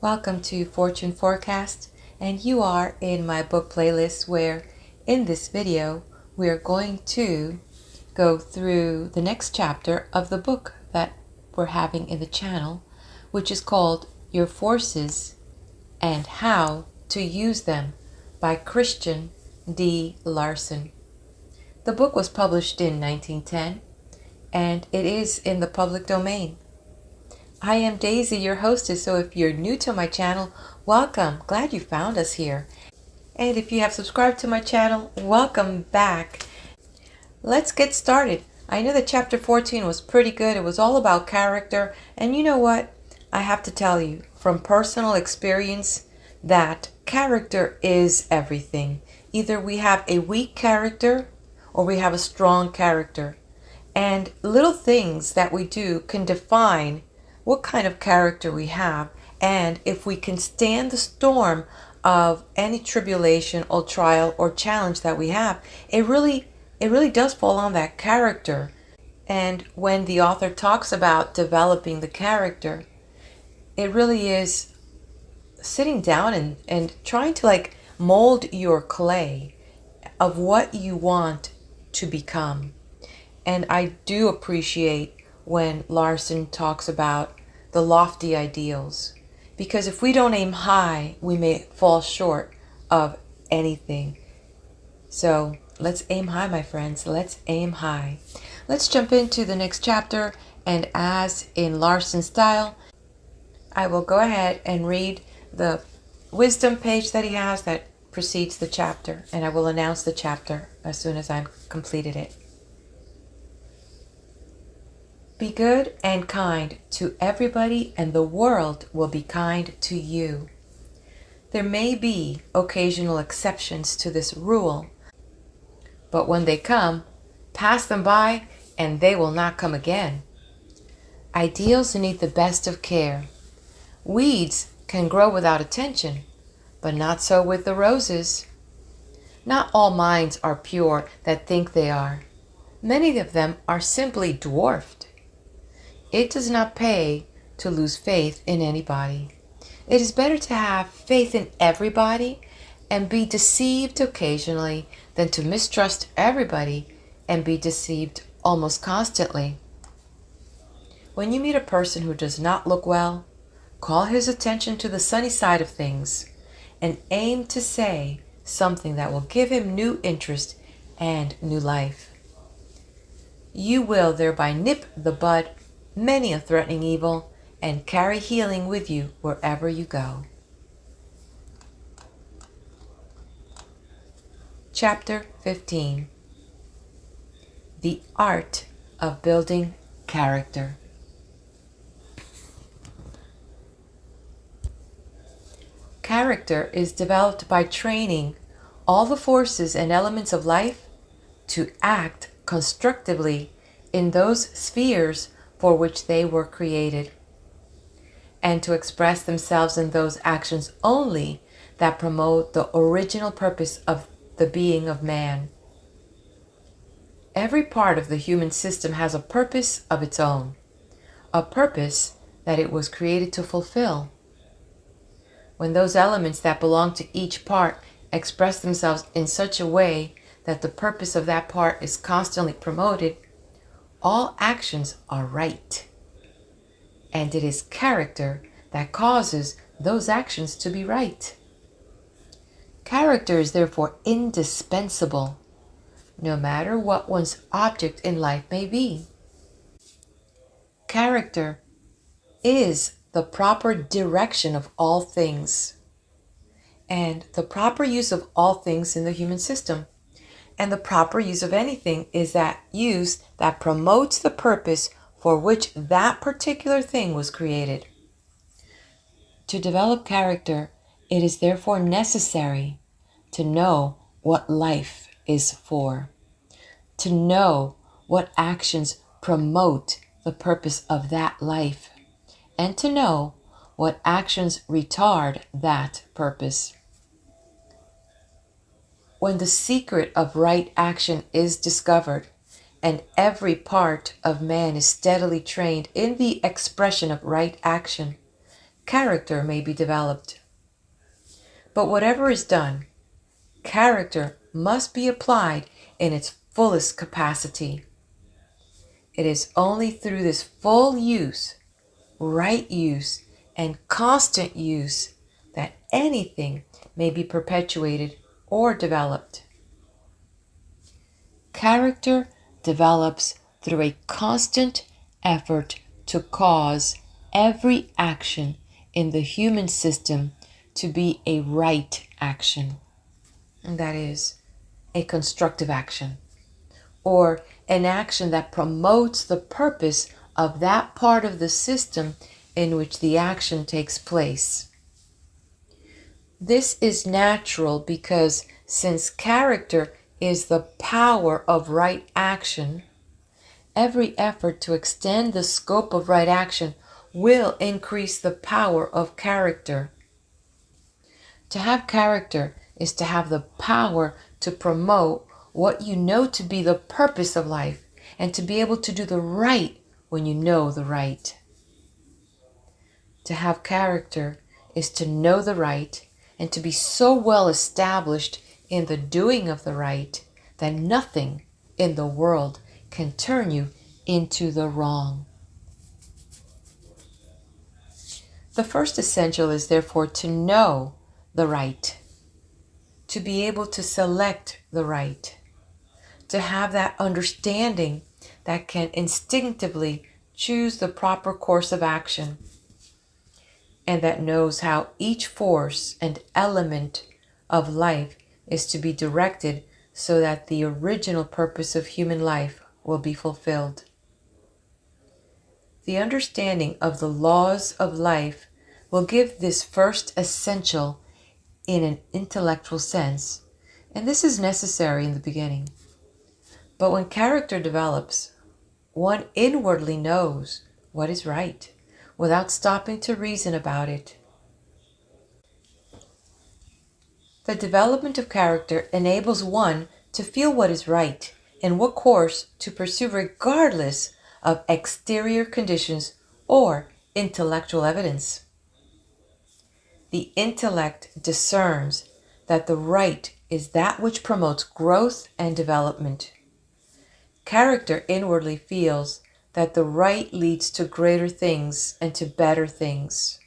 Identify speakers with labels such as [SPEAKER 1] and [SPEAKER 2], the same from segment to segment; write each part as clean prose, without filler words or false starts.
[SPEAKER 1] Welcome to Fortune Forecast, and you are in my book playlist where in this video we are going to go through the next chapter of the book that we're having in the channel, which is called Your Forces and How to Use Them by Christian D. Larson. The book was published in 1910 and it is in the public domain. I am Daisy, your hostess, so if you're new to my channel, welcome. Glad you found us here. And if you have subscribed to my channel, welcome back. Let's get started. I know that chapter 14 was pretty good. It was all about character. And you know what? I have to tell you from personal experience that character is everything. Either we have a weak character or we have a strong character. And little things that we do can define what kind of character we have, and if we can stand the storm of any tribulation or trial or challenge that we have, it really does fall on that character. And when the author talks about developing the character, it really is sitting down and trying to mold your clay of what you want to become. And I do appreciate when Larson talks about the lofty ideals, because if we don't aim high, we may fall short of anything. So let's aim high, my friends. Let's aim high. Let's jump into the next chapter, and as in Larson style, I will go ahead and read the wisdom page that he has that precedes the chapter, and I will announce the chapter as soon as I've completed it. Be good and kind to everybody, and the world will be kind to you. There may be occasional exceptions to this rule, but when they come, pass them by and they will not come again. Ideals need the best of care. Weeds can grow without attention, but not so with the roses. Not all minds are pure that think they are. Many of them are simply dwarfed. It does not pay to lose faith in anybody. It is better to have faith in everybody and be deceived occasionally than to mistrust everybody and be deceived almost constantly. When you meet a person who does not look well, call his attention to the sunny side of things and aim to say something that will give him new interest and new life. You will thereby nip the bud many a threatening evil and carry healing with you wherever you go. Chapter 15. The Art of Building Character. Character is developed by training all the forces and elements of life to act constructively in those spheres for which they were created, and to express themselves in those actions only that promote the original purpose of the being of man. Every part of the human system has a purpose of its own, a purpose that it was created to fulfill. When those elements that belong to each part express themselves in such a way that the purpose of that part is constantly promoted, all actions are right. And it is character that causes those actions to be right. Character is therefore indispensable, no matter what one's object in life may be. Character is the proper direction of all things, and the proper use of all things in the human system. And the proper use of anything is that use that promotes the purpose for which that particular thing was created. To develop character, it is therefore necessary to know what life is for, to know what actions promote the purpose of that life, and to know what actions retard that purpose. When the secret of right action is discovered, and every part of man is steadily trained in the expression of right action, character may be developed. But whatever is done, character must be applied in its fullest capacity. It is only through this full use, right use, and constant use that anything may be perpetuated or developed. Character develops through a constant effort to cause every action in the human system to be a right action. And that is a constructive action, or an action that promotes the purpose of that part of the system in which the action takes place. This is natural because since character is the power of right action, every effort to extend the scope of right action will increase the power of character. To have character is to have the power to promote what you know to be the purpose of life, and to be able to do the right when you know the right. To have character is to know the right and to be so well established in the doing of the right that nothing in the world can turn you into the wrong. The first essential is therefore to know the right, to be able to select the right, to have that understanding that can instinctively choose the proper course of action, and that knows how each force and element of life is to be directed so that the original purpose of human life will be fulfilled. The understanding of the laws of life will give this first essential in an intellectual sense, and this is necessary in the beginning. But when character develops, one inwardly knows what is right without stopping to reason about it. The development of character enables one to feel what is right and what course to pursue regardless of exterior conditions or intellectual evidence. The intellect discerns that the right is that which promotes growth and development. Character inwardly feels that the right leads to greater things and to better things,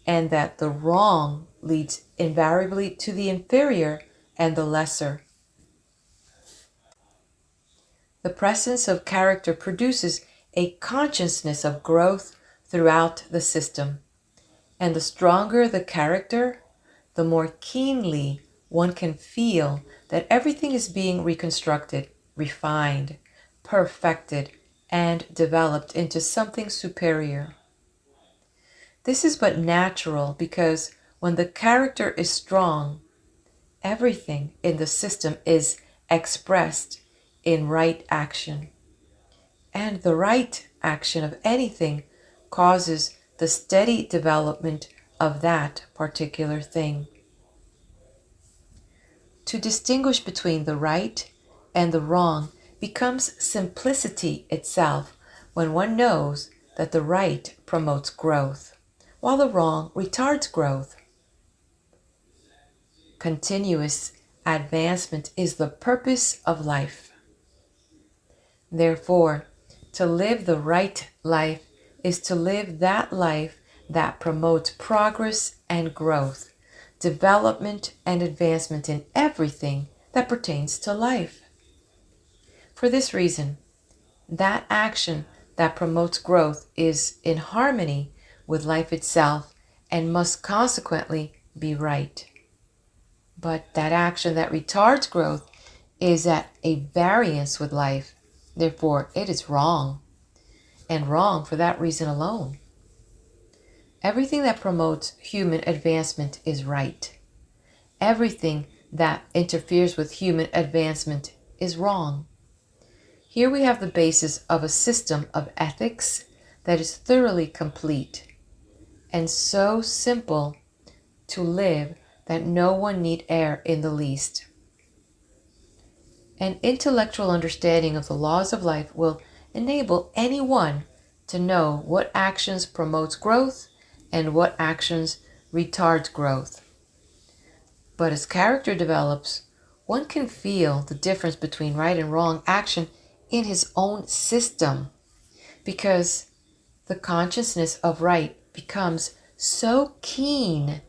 [SPEAKER 1] and that the wrong leads invariably to the inferior and the lesser. The presence of character produces a consciousness of growth throughout the system, and the stronger the character, the more keenly one can feel that everything is being reconstructed, refined, perfected, and developed into something superior. This is but natural because when the character is strong, everything in the system is expressed in right action. And the right action of anything causes the steady development of that particular thing. To distinguish between the right and the wrong becomes simplicity itself when one knows that the right promotes growth, while the wrong retards growth. Continuous advancement is the purpose of life. Therefore, to live the right life is to live that life that promotes progress and growth, development and advancement in everything that pertains to life. For this reason, that action that promotes growth is in harmony with life itself and must consequently be right. But that action that retards growth is at a variance with life. Therefore, it is wrong, and wrong for that reason alone. Everything that promotes human advancement is right. Everything that interferes with human advancement is wrong. Here we have the basis of a system of ethics that is thoroughly complete and so simple to live that no one need err in the least. An intellectual understanding of the laws of life will enable anyone to know what actions promotes growth and what actions retard growth. But as character develops, one can feel the difference between right and wrong action in his own system, because the consciousness of right becomes so keen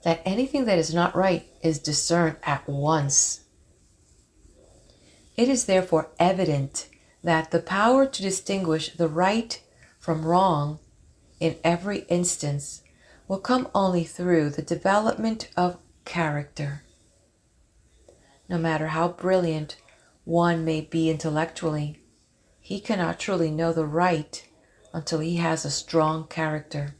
[SPEAKER 1] that anything that is not right is discerned at once. It is therefore evident that the power to distinguish the right from wrong in every instance will come only through the development of character. No matter how brilliant one may be intellectually, he cannot truly know the right until he has a strong character.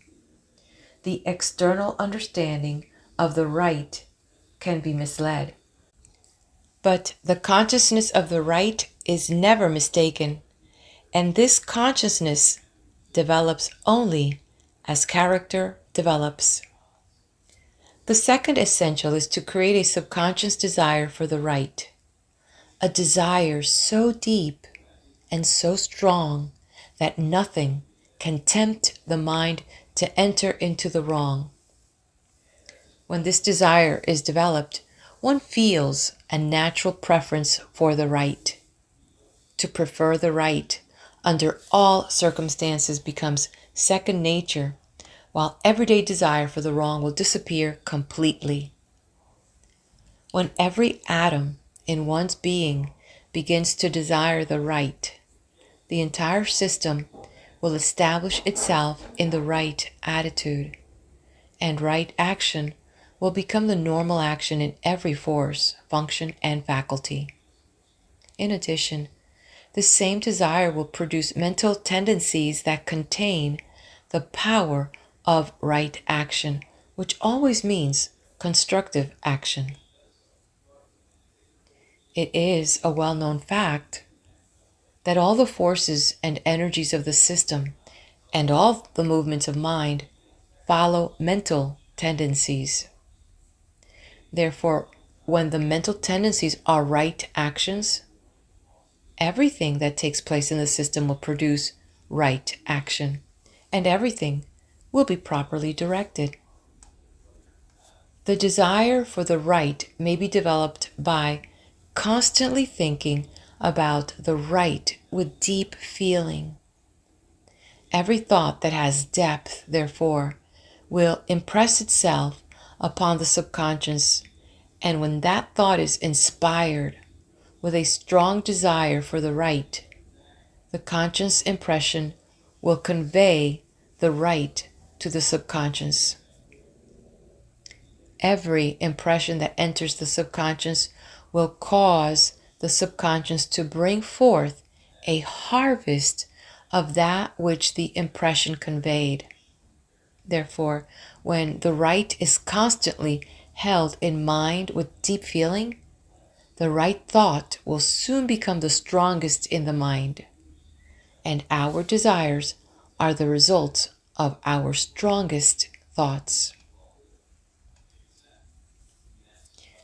[SPEAKER 1] The external understanding of the right can be misled, but the consciousness of the right is never mistaken, and this consciousness develops only as character develops. The second essential is to create a subconscious desire for the right, a desire so deep and so strong that nothing can tempt the mind to enter into the wrong. When this desire is developed, one feels a natural preference for the right. To prefer the right under all circumstances becomes second nature, while everyday desire for the wrong will disappear completely. When every atom in one's being begins to desire the right, the entire system will establish itself in the right attitude, and right action will become the normal action in every force, function, and faculty. In addition, the same desire will produce mental tendencies that contain the power of right action, which always means constructive action. It is a well-known fact that all the forces and energies of the system and all the movements of mind follow mental tendencies. Therefore, when the mental tendencies are right actions, everything that takes place in the system will produce right action, and everything will be properly directed. The desire for the right may be developed by constantly thinking about the right with deep feeling. Every thought that has depth, therefore, will impress itself upon the subconscious, and when that thought is inspired with a strong desire for the right, the conscious impression will convey the right to the subconscious. Every impression that enters the subconscious will cause the subconscious to bring forth a harvest of that which the impression conveyed. Therefore, when the right is constantly held in mind with deep feeling, the right thought will soon become the strongest in the mind, and our desires are the result of our strongest thoughts.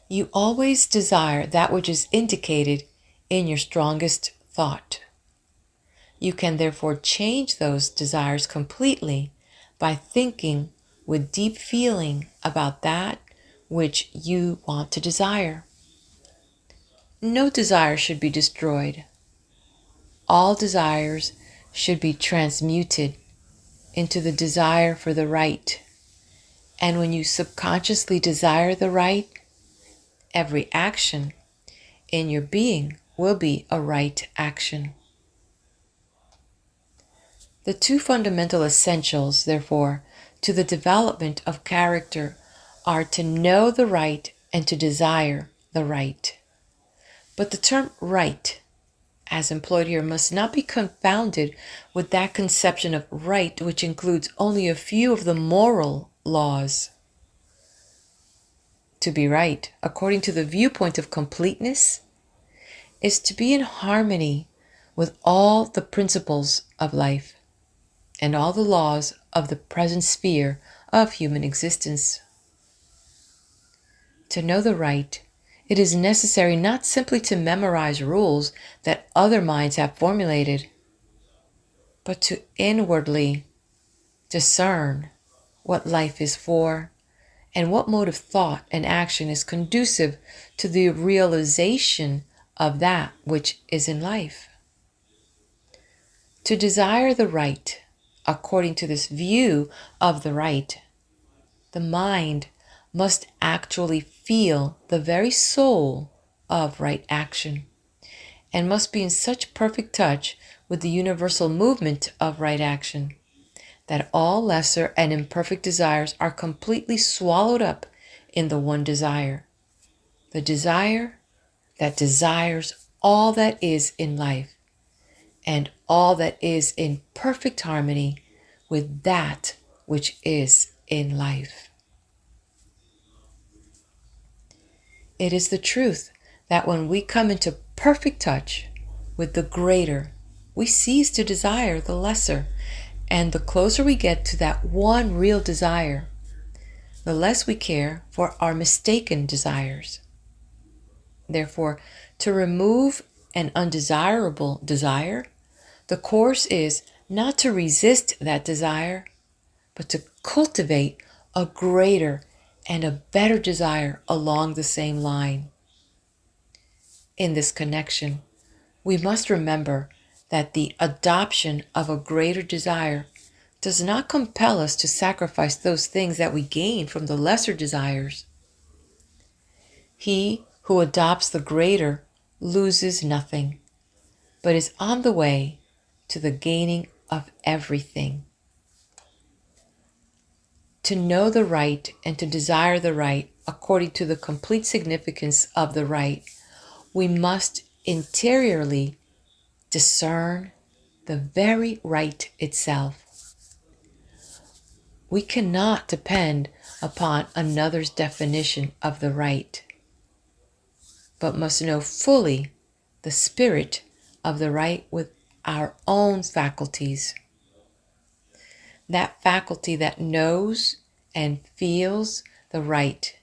[SPEAKER 1] You always desire that which is indicated in your strongest thought. You can therefore change those desires completely by thinking with deep feeling about that which you want to desire. No desire should be destroyed. All desires should be transmuted into the desire for the right. And when you subconsciously desire the right, every action in your being will be a right action. The two fundamental essentials, therefore, to the development of character are to know the right and to desire the right. But the term right, as employed here, must not be confounded with that conception of right which includes only a few of the moral laws. To be right, according to the viewpoint of completeness, is to be in harmony with all the principles of life and all the laws of the present sphere of human existence. To know the right, it is necessary not simply to memorize rules that other minds have formulated, but to inwardly discern what life is for, and what mode of thought and action is conducive to the realization of that which is in life. To desire the right, according to this view of the right, the mind must actually feel the very soul of right action, and must be in such perfect touch with the universal movement of right action that all lesser and imperfect desires are completely swallowed up in the one desire, the desire that desires all that is in life, and all that is in perfect harmony with that which is in life. It is the truth that when we come into perfect touch with the greater, we cease to desire the lesser, and the closer we get to that one real desire, the less we care for our mistaken desires. Therefore, to remove an undesirable desire, the course is not to resist that desire, but to cultivate a greater and a better desire along the same line. In this connection, we must remember that the adoption of a greater desire does not compel us to sacrifice those things that we gain from the lesser desires. He who adopts the greater loses nothing, but is on the way to the gaining of everything. To know the right and to desire the right according to the complete significance of the right, we must interiorly discern the very right itself. We cannot depend upon another's definition of the right, but must know fully the spirit of the right with our own faculties. That faculty that knows and feels the right,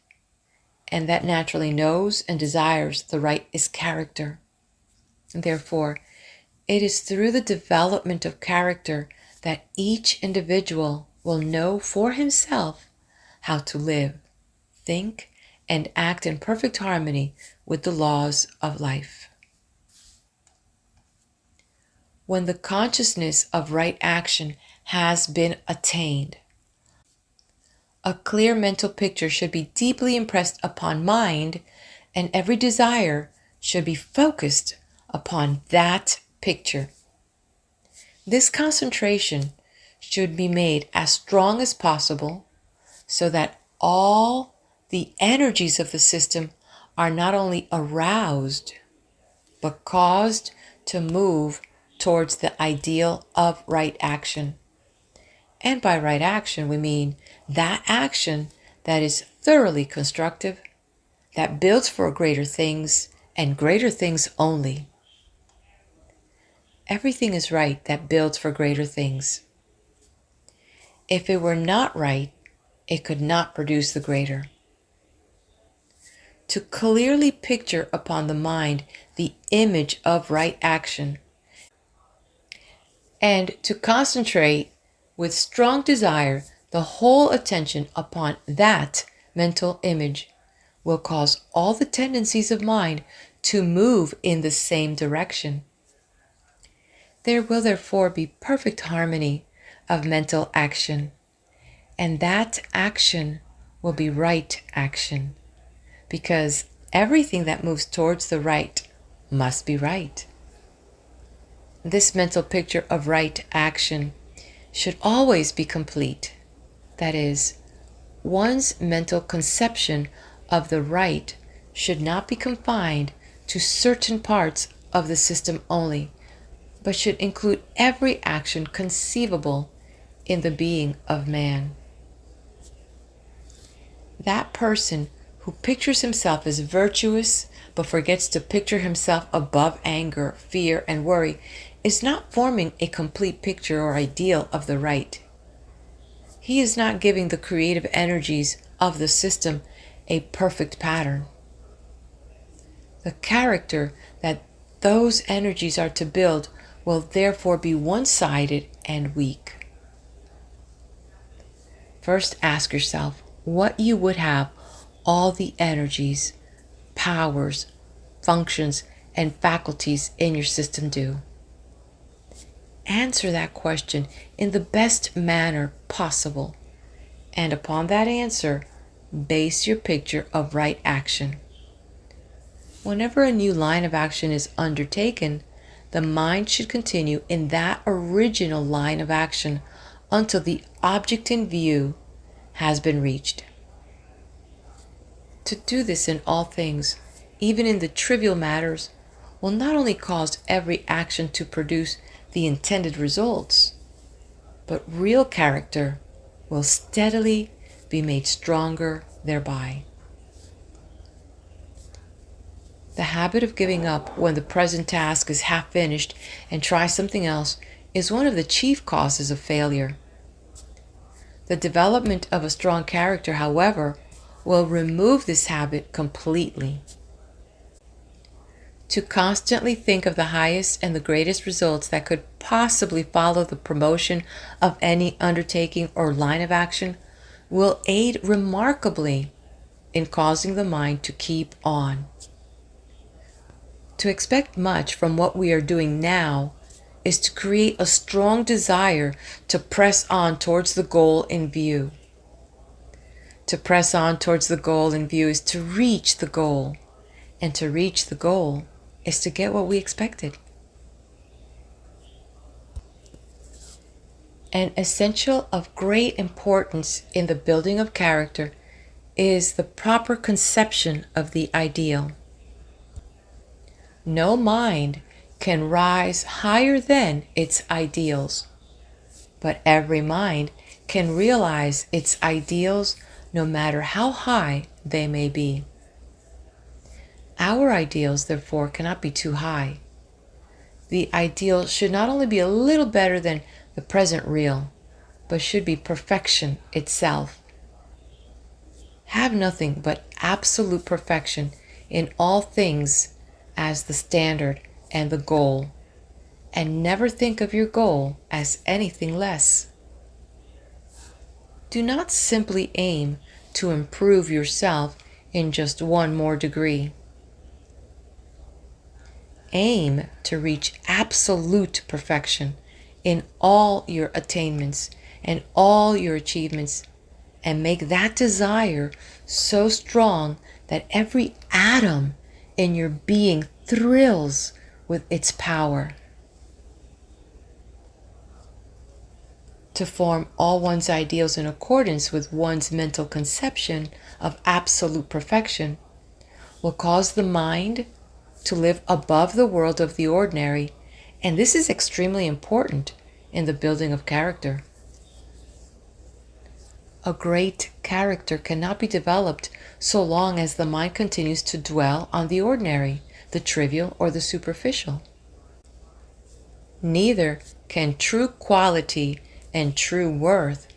[SPEAKER 1] and that naturally knows and desires the right, is character. Therefore, it is through the development of character that each individual will know for himself how to live, think, and act in perfect harmony with the laws of life. When the consciousness of right action has been attained, a clear mental picture should be deeply impressed upon mind, and every desire should be focused upon that picture. This concentration should be made as strong as possible so that all the energies of the system are not only aroused, but caused to move towards the ideal of right action. And by right action, we mean that action that is thoroughly constructive, that builds for greater things and greater things only. Everything is right that builds for greater things. If it were not right, it could not produce the greater. To clearly picture upon the mind the image of right action, and to concentrate with strong desire the whole attention upon that mental image, will cause all the tendencies of mind to move in the same direction. There will therefore be perfect harmony of mental action, and that action will be right action, because everything that moves towards the right must be right. This mental picture of right action should always be complete. That is, one's mental conception of the right should not be confined to certain parts of the system only, but should include every action conceivable in the being of man. That person who pictures himself as virtuous but forgets to picture himself above anger, fear, and worry is not forming a complete picture or ideal of the right. He is not giving the creative energies of the system a perfect pattern. The character that those energies are to build will therefore be one-sided and weak. First ask yourself what you would have all the energies, powers, functions, and faculties in your system do. Answer that question in the best manner possible, and upon that answer, base your picture of right action. Whenever a new line of action is undertaken, the mind should continue in that original line of action until the object in view has been reached. To do this in all things, even in the trivial matters, will not only cause every action to produce the intended results, but real character will steadily be made stronger thereby. The habit of giving up when the present task is half finished and try something else is one of the chief causes of failure. The development of a strong character, however, will remove this habit completely. To constantly think of the highest and the greatest results that could possibly follow the promotion of any undertaking or line of action will aid remarkably in causing the mind to keep on. To expect much from what we are doing now is to create a strong desire to press on towards the goal in view. To press on towards the goal in view is to reach the goal, and to reach the goal is to get what we expected. An essential of great importance in the building of character is the proper conception of the ideal. No mind can rise higher than its ideals, but every mind can realize its ideals no matter how high they may be. Our ideals, therefore, cannot be too high. The ideal should not only be a little better than the present real, but should be perfection itself. Have nothing but absolute perfection in all things as the standard and the goal, and never think of your goal as anything less. Do not simply aim to improve yourself in just one more degree. Aim to reach absolute perfection in all your attainments and all your achievements, and make that desire so strong that every atom in your being thrills with its power. To form all one's ideals in accordance with one's mental conception of absolute perfection will cause the mind to live above the world of the ordinary, and this is extremely important in the building of character. A great character cannot be developed so long as the mind continues to dwell on the ordinary, the trivial, or the superficial. Neither can true quality and true worth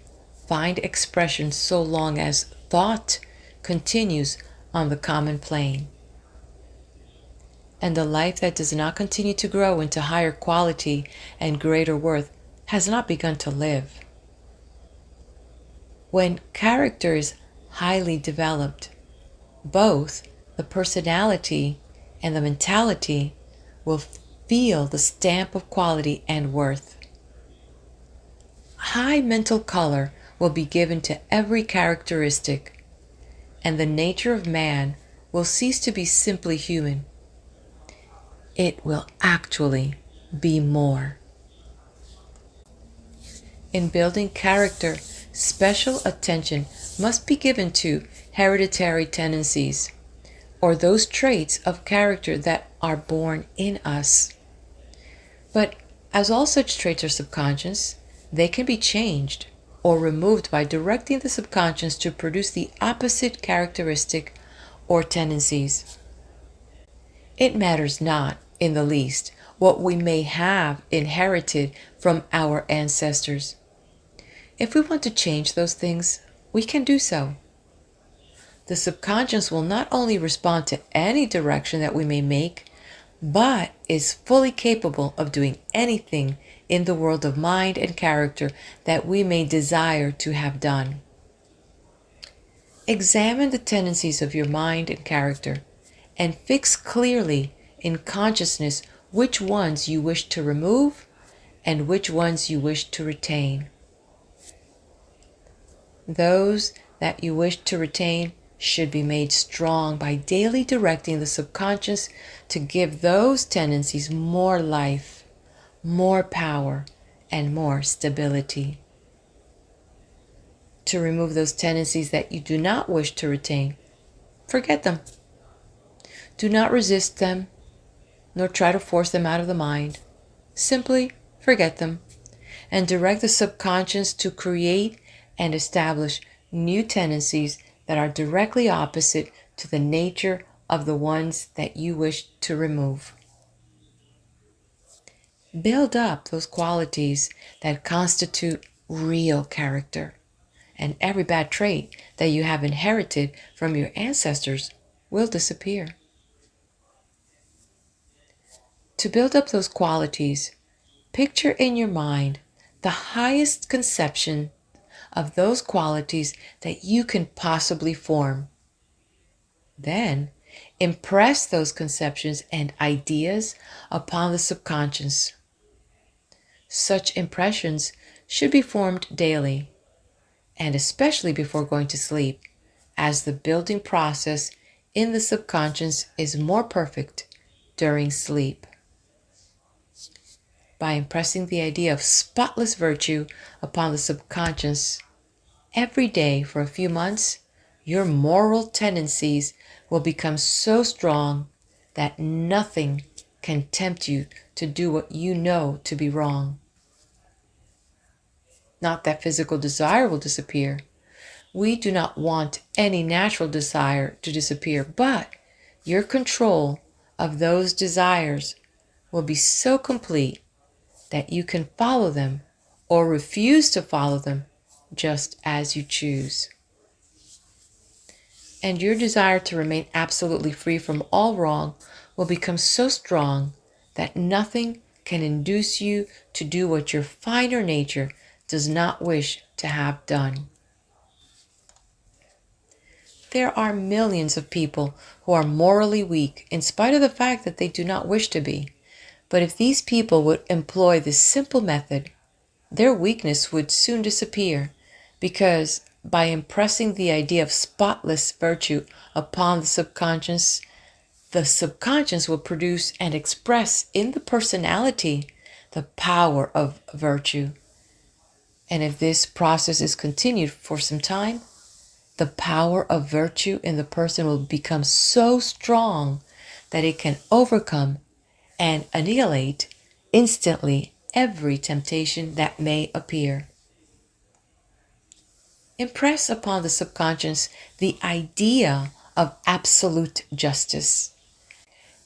[SPEAKER 1] find expression so long as thought continues on the common plane. And the life that does not continue to grow into higher quality and greater worth has not begun to live. When character is highly developed, both the personality and the mentality will feel the stamp of quality and worth. High mental color will be given to every characteristic, and the nature of man will cease to be simply human. It will actually be more. In building character, special attention must be given to hereditary tendencies, or those traits of character that are born in us. But as all such traits are subconscious, they can be changed or removed by directing the subconscious to produce the opposite characteristic or tendencies. It matters not in the least what we may have inherited from our ancestors. If we want to change those things, we can do so. The subconscious will not only respond to any direction that we may make, but is fully capable of doing anything in the world of mind and character that we may desire to have done. Examine the tendencies of your mind and character and fix clearly in consciousness which ones you wish to remove and which ones you wish to retain. Those that you wish to retain should be made strong by daily directing the subconscious to give those tendencies more life, more power, and more stability. To remove those tendencies that you do not wish to retain, forget them. Do not resist them, nor try to force them out of the mind. Simply forget them and direct the subconscious to create and establish new tendencies that are directly opposite to the nature of the ones that you wish to remove. Build up those qualities that constitute real character, and every bad trait that you have inherited from your ancestors will disappear. To build up those qualities, picture in your mind the highest conception of those qualities that you can possibly form. Then, impress those conceptions and ideas upon the subconscious. Such impressions should be formed daily, and especially before going to sleep, as the building process in the subconscious is more perfect during sleep. By impressing the idea of spotless virtue upon the subconscious every day for a few months, your moral tendencies will become so strong that nothing can tempt you to do what you know to be wrong. Not that physical desire will disappear. We do not want any natural desire to disappear, but your control of those desires will be so complete that you can follow them or refuse to follow them just as you choose. And your desire to remain absolutely free from all wrong will become so strong that nothing can induce you to do what your finer nature does not wish to have done. There are millions of people who are morally weak in spite of the fact that they do not wish to be. But if these people would employ this simple method, their weakness would soon disappear, because by impressing the idea of spotless virtue upon the subconscious will produce and express in the personality the power of virtue. And if this process is continued for some time, the power of virtue in the person will become so strong that it can overcome and annihilate instantly every temptation that may appear. Impress upon the subconscious the idea of absolute justice,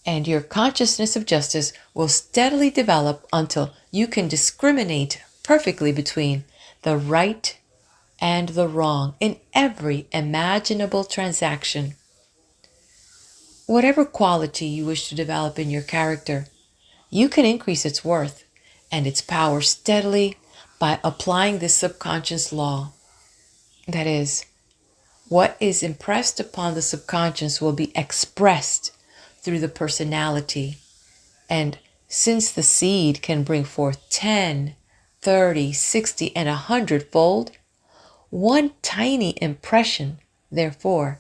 [SPEAKER 1] and your consciousness of justice will steadily develop until you can discriminate perfectly between the right and the wrong in every imaginable transaction. Whatever quality you wish to develop in your character, you can increase its worth and its power steadily by applying this subconscious law. That is, what is impressed upon the subconscious will be expressed through the personality. And since the seed can bring forth 10, 30, 60, and 100-fold, one tiny impression, therefore,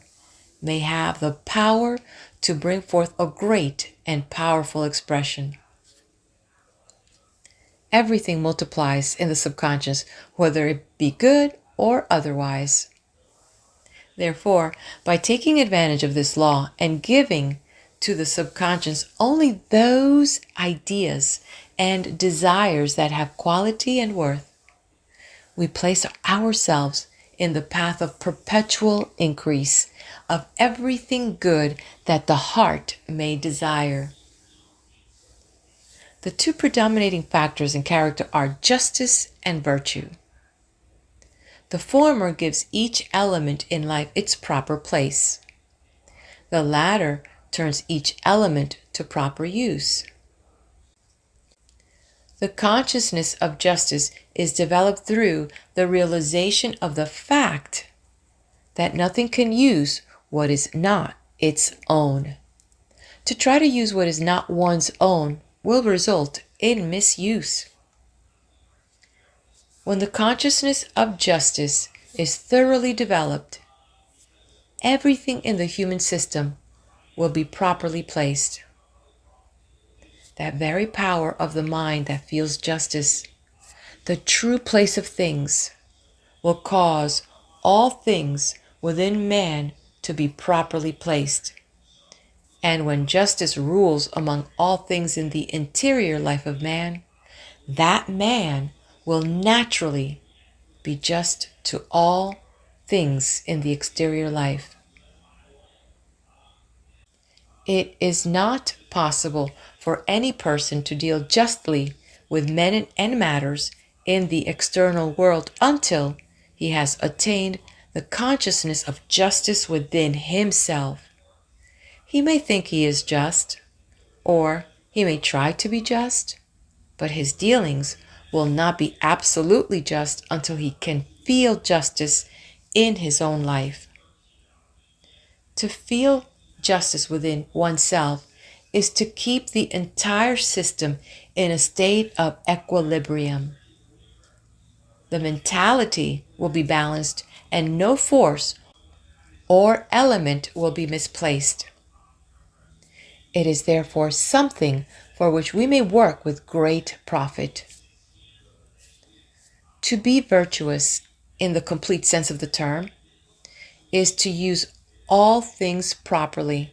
[SPEAKER 1] may have the power to bring forth a great and powerful expression. Everything multiplies in the subconscious, whether it be good or otherwise. Therefore, by taking advantage of this law and giving to the subconscious only those ideas and desires that have quality and worth, we place ourselves in the path of perpetual increase of everything good that the heart may desire. The two predominating factors in character are justice and virtue. The former gives each element in life its proper place. The latter turns each element to proper use. The consciousness of justice is developed through the realization of the fact that nothing can use what is not its own. To try to use what is not one's own will result in misuse. When the consciousness of justice is thoroughly developed, everything in the human system will be properly placed. That very power of the mind that feels justice, the true place of things, will cause all things within man to be properly placed. And when justice rules among all things in the interior life of man, that man will naturally be just to all things in the exterior life. It is not possible for any person to deal justly with men and matters in the external world until he has attained the consciousness of justice within himself. He may think he is just, or he may try to be just, but his dealings will not be absolutely just until he can feel justice in his own life. To feel justice within oneself is to keep the entire system in a state of equilibrium. The mentality will be balanced and no force or element will be misplaced. It is therefore something for which we may work with great profit. To be virtuous, in the complete sense of the term, is to use all things properly,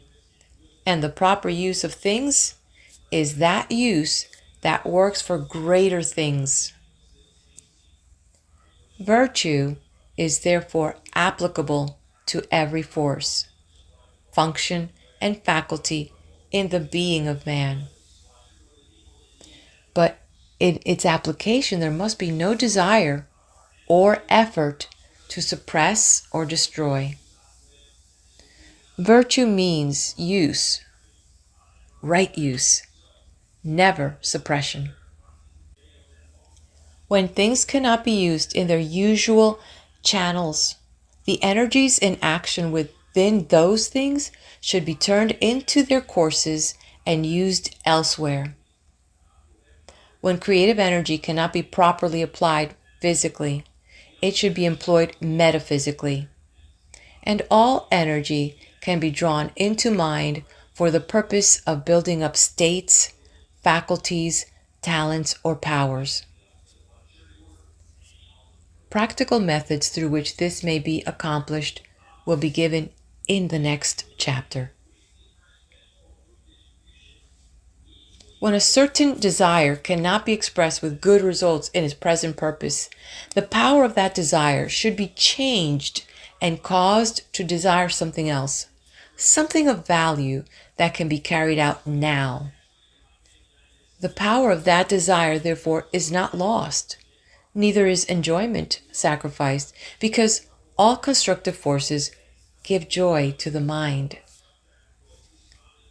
[SPEAKER 1] and the proper use of things is that use that works for greater things. Virtue is therefore applicable to every force, function, and faculty in the being of man. But in its application, there must be no desire or effort to suppress or destroy. Virtue means use, right use, never suppression. When things cannot be used in their usual channels, the energies in action within those things should be turned into their courses and used elsewhere. When creative energy cannot be properly applied physically, it should be employed metaphysically. And all energy can be drawn into mind for the purpose of building up states, faculties, talents, or powers. Practical methods through which this may be accomplished will be given in the next chapter. When a certain desire cannot be expressed with good results in its present purpose, the power of that desire should be changed and caused to desire something else, something of value that can be carried out now. The power of that desire, therefore, is not lost, neither is enjoyment sacrificed, because all constructive forces give joy to the mind.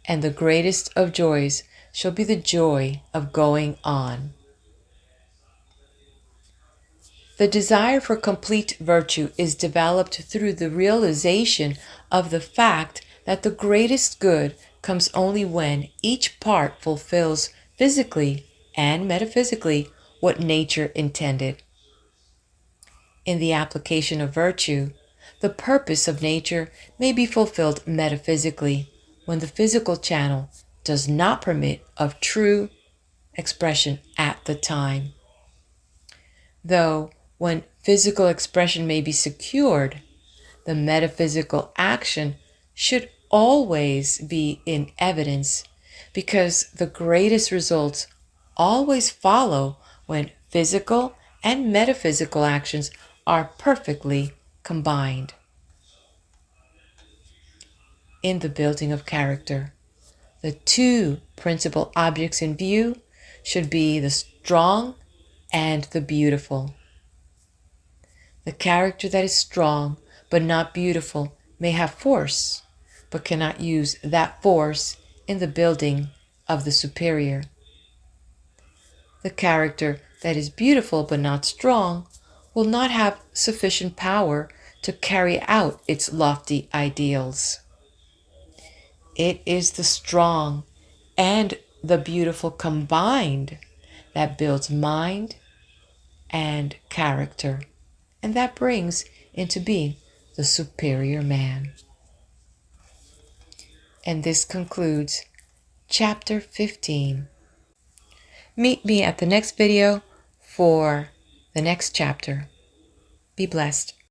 [SPEAKER 1] And the greatest of joys shall be the joy of going on. The desire for complete virtue is developed through the realization of the fact that the greatest good comes only when each part fulfills physically and metaphysically what nature intended. In the application of virtue, the purpose of nature may be fulfilled metaphysically when the physical channel does not permit of true expression at the time. Though when physical expression may be secured, the metaphysical action should always be in evidence, because the greatest results always follow when physical and metaphysical actions are perfectly combined. In the building of character, the two principal objects in view should be the strong and the beautiful. The character that is strong but not beautiful may have force, but cannot use that force in the building of the superior. The character that is beautiful but not strong will not have sufficient power to carry out its lofty ideals. It is the strong and the beautiful combined that builds mind and character, and that brings into being the superior man. And this concludes Chapter 15. Meet me at the next video for the next chapter. Be blessed.